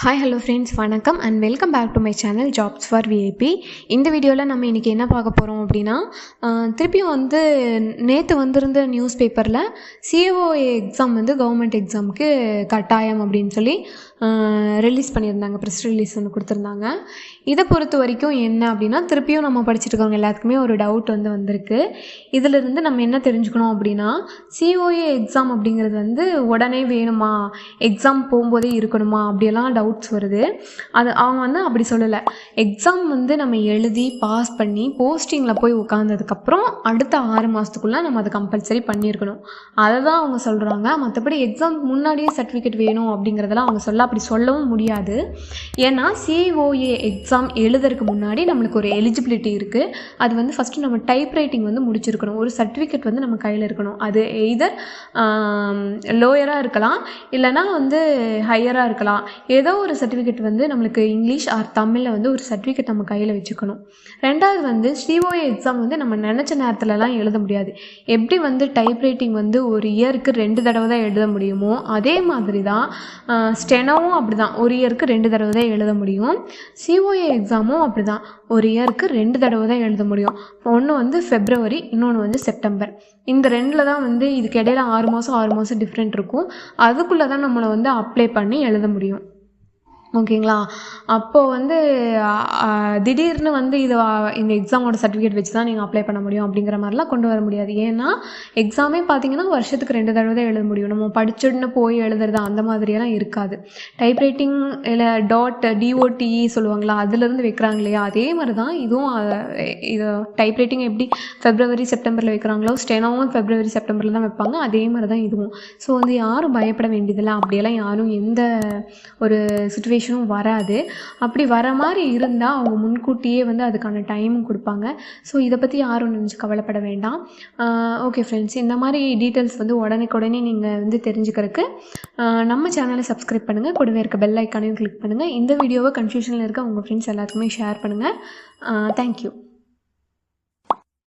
Hi hello friends, வணக்கம் and welcome back to my channel jobs for VIP. இந்த வீடியோவில் நம்ம இன்றைக்கி என்ன பார்க்க போகிறோம் அப்படின்னா, திருப்பியும் நேற்று வந்திருந்த நியூஸ் பேப்பரில் சிஓஏ எக்ஸாம் கவர்மெண்ட் எக்ஸாமுக்கு கட்டாயம் அப்படின்னு சொல்லி ரிலீஸ் பண்ணியிருந்தாங்க. ப்ரெஸ் ரிலீஸ் ஒன்று கொடுத்துருந்தாங்க. இதை பொறுத்த வரைக்கும் என்ன அப்படின்னா, திருப்பியும் நம்ம படிச்சுட்டு இருக்கவங்க எல்லாத்துக்குமே ஒரு டவுட் வந்திருக்கு. இதிலிருந்து நம்ம என்ன தெரிஞ்சுக்கணும் அப்படின்னா, சிஓஏ எக்ஸாம் அப்படிங்கிறது உடனே வேணுமா, எக்ஸாம் போகும்போதே இருக்கணுமா, அப்படியெல்லாம் டவுட்ஸ் வருது. அது அவங்க அப்படி சொல்லலை. எக்ஸாம் நம்ம எழுதி பாஸ் பண்ணி போஸ்டிங்கில் போய் உட்காந்ததுக்கப்புறம் அடுத்த 6 மாதத்துக்குள்ளே நம்ம அதை கம்பல்சரி பண்ணியிருக்கணும். அதை தான் அவங்க சொல்கிறாங்க. மற்றபடி எக்ஸாம் முன்னாடியே சர்டிஃபிகேட் வேணும் அப்படிங்கிறதெல்லாம் அவங்க அப்படி சொல்லவும் முடியாது. ஏன்னா சிஓஏ எக்ஸாம் எழுதுறதுக்கு முன்னாடி நம்மளுக்கு ஒரு எலிஜிபிலிட்டி இருக்குது. அது ஃபஸ்ட்டு நம்ம டைப் ரைட்டிங் முடிச்சிருக்கணும். ஒரு சர்டிஃபிகேட் நம்ம கையில் இருக்கணும். அது எய்தர் லோயராக இருக்கலாம், இல்லைனா ஹையராக இருக்கலாம். ஏதோ ஒரு சர்டிஃபிகேட் நம்மளுக்கு இங்கிலீஷ் ஆர் தமிழில் ஒரு சர்டிஃபிகேட் நம்ம கையில் வச்சுக்கணும். ரெண்டாவது சிஓஏ எக்ஸாம் நம்ம நினச்ச நேரத்துலலாம் எழுத முடியாது. எப்படி டைப் ரைட்டிங் ஒரு இயருக்கு 2 தடவை தான் எழுத முடியுமோ, அதே மாதிரி தான் ஸ்டெனோவும் அப்படி தான். ஒரு இயருக்கு 2 தடவை தான் எழுத முடியும். சிஓஏ எக்ஸாமும் அப்படி தான். ஒரு இயருக்கு 2 தடவை தான் எழுத முடியும். ஒன்று ஃபெப்ரவரி, இன்னொன்று செப்டம்பர். இந்த 2ல் தான் இதுக்கு இடையில 6 மாதம் டிஃப்ரெண்ட் இருக்கும். அதுக்குள்ளே தான் நம்மளை அப்ளை பண்ணி எழுத முடியும். ஓகேங்களா? அப்போது திடீர்னு இந்த எக்ஸாமோட சர்டிஃபிகேட் வச்சு தான் நீங்கள் அப்ளை பண்ண முடியும் அப்படிங்கிற மாதிரிலாம் கொண்டு வர முடியாது. ஏன்னா எக்ஸாமே பார்த்தீங்கன்னா வருஷத்துக்கு 2 தடவை தான் எழுத முடியும். நம்ம படிச்சுன்னு போய் எழுதுறது அந்த மாதிரியெல்லாம் இருக்காது. டைப் ரைட்டிங் இல்லை DOTE சொல்லுவாங்களா, அதுலேருந்து வைக்கிறாங்க இல்லையா, அதே மாதிரி தான் இதுவும். இது டைப் ரைட்டிங் எப்படி ஃபெப்ரவரி செப்டம்பரில் வைக்கிறாங்களோ, ஸ்டெனோவும் ஃபெப்ரவரி செப்டம்பரில் தான் வைப்பாங்க. அதே மாதிரி தான் இதுவும். ஸோ யாரும் பயப்பட வேண்டியதில்லை. அப்படியெல்லாம் யாரும் எந்த ஒரு சிச்சுவேஷனும் வராது. அப்படி வர மாதிரி இருந்தால் அவங்க முன்கூட்டியே அதுக்கான டைமும் கொடுப்பாங்க. ஸோ இதை பற்றி யாரும் நினச்சி கவலைப்பட வேண்டாம். ஓகே ஃப்ரெண்ட்ஸ், இந்த மாதிரி டீட்டெயில்ஸ் உடனே நீங்கள் தெரிஞ்சுக்கிறதுக்கு நம்ம சேனலை சப்ஸ்கிரைப் பண்ணுங்கள். கூடவே இருக்க பெல் ஐக்கானையும் கிளிக் பண்ணுங்கள். இந்த வீடியோவை கன்ஃபியூஷனில் இருக்க உங்கள் ஃப்ரெண்ட்ஸ் எல்லாத்துக்குமே ஷேர் பண்ணுங்கள். தேங்க்யூ.